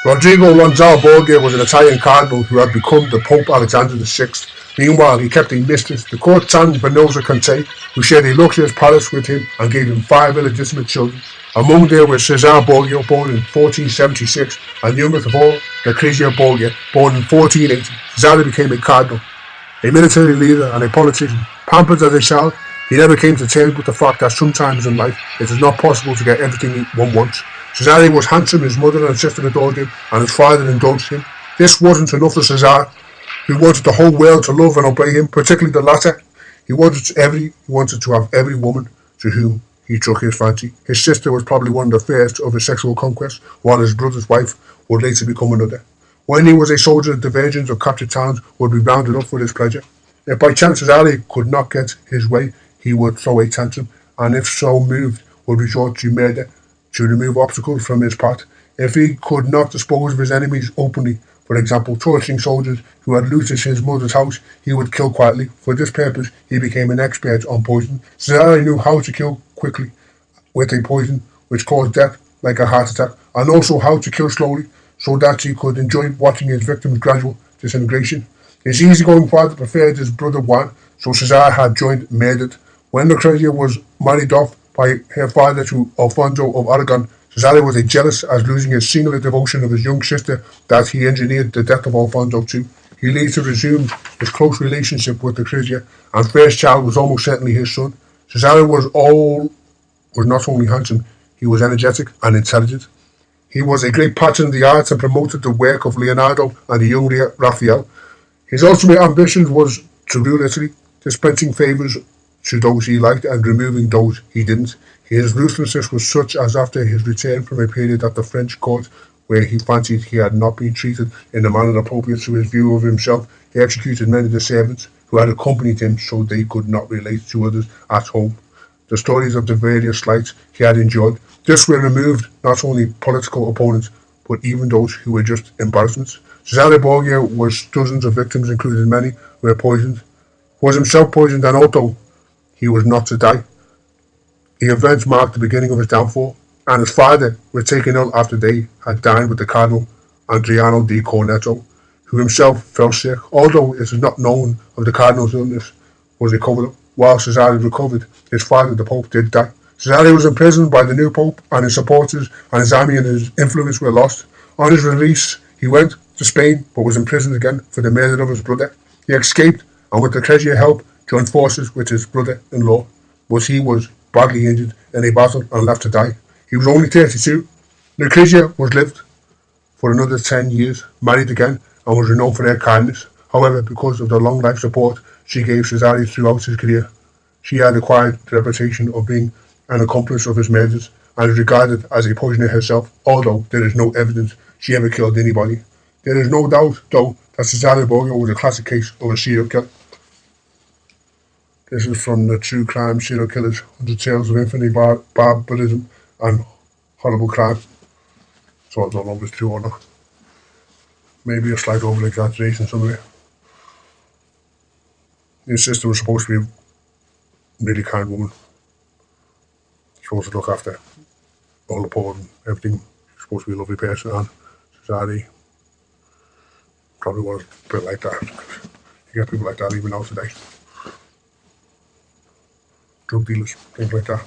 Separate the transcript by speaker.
Speaker 1: Rodrigo Cesare Borgia was an Italian cardinal who had become the Pope Alexander VI. Meanwhile, he kept a mistress, the courtesan Venosa Conte, who shared a luxurious palace with him and gave him 5 illegitimate children. Among them were Cesare Borgia, born in 1476, and youngest of all, Lucrezia Borgia, born in 1480. Cesare became a cardinal, a military leader and a politician. Pampered as a child, he never came to terms with the fact that sometimes in life it is not possible to get everything one wants. Cesare was handsome, his mother and sister adored him, and his father indulged him. This wasn't enough for Cesare, who wanted the whole world to love and obey him, particularly the latter. He wanted to have every woman to whom he took his fancy. His sister was probably one of the first of his sexual conquests, while his brother's wife would later become another. When he was a soldier, the virgins of captured towns would be rounded up for his pleasure. If by chance Cesare could not get his way, he would throw a tantrum, and if so moved, would resort to murder to remove obstacles from his path. If he could not dispose of his enemies openly, for example, torturing soldiers who had looted his mother's house, he would kill quietly. For this purpose, he became an expert on poison. Cesare knew how to kill quickly with a poison which caused death, like a heart attack, and also how to kill slowly, so that he could enjoy watching his victims' gradual disintegration. His easygoing father preferred his brother Juan, so Cesare had joined murdered. When Lucrezia was married off by her father to Alfonso of Aragon, Cesare was as jealous as losing his singular devotion of his young sister that he engineered the death of Alfonso too. He later resumed his close relationship with Lucrezia, and first child was almost certainly his son. Cesare was not only handsome, he was energetic and intelligent. He was a great patron of the arts and promoted the work of Leonardo and the young Raphael. His ultimate ambition was to rule Italy, dispensing favours to those he liked and removing those he didn't. His ruthlessness was such as after his return from a period at the French court where he fancied he had not been treated in the manner appropriate to his view of himself, he executed many of the servants who had accompanied him so they could not relate to others at home the stories of the various slights he had endured. This will remove not only political opponents, but even those who were just embarrassments. Cesare Borgia was dozens of victims, including many who were poisoned, was himself poisoned, and although he was not to die, the events marked the beginning of his downfall, and his father was taken ill after they had dined with the Cardinal Adriano di Corneto, who himself fell sick. Although it is not known of the Cardinal's illness was a cover-up, while Cesare recovered, his father, the Pope, did die. Cesare was imprisoned by the new Pope, and his supporters and his army and his influence were lost. On his release, he went to Spain, but was imprisoned again for the murder of his brother. He escaped, and with Lucrezia's help, joined forces with his brother-in-law, but he was badly injured in a battle and left to die. He was only 32. Lucrezia was lived for another 10 years, married again, and was renowned for her kindness. However, because of the long life support she gave Cesare throughout his career, she had acquired the reputation of being an accomplice of his murders and is regarded as a poisoner herself, although there is no evidence she ever killed anybody. There is no doubt, though, that Cesare Borgia was a classic case of a serial killer. This is from the True Crime Serial Killers, 100 Tales of Infinite Barbarism and Horrible Crime. So I don't know if it's true or not. Maybe a slight over-exaggeration somewhere. His sister was supposed to be a really kind woman. Supposed to look after all the poor and everything. She's supposed to be a lovely person, and Cesare probably was a bit like that. You get people like that even now today. Drug dealers, things like that.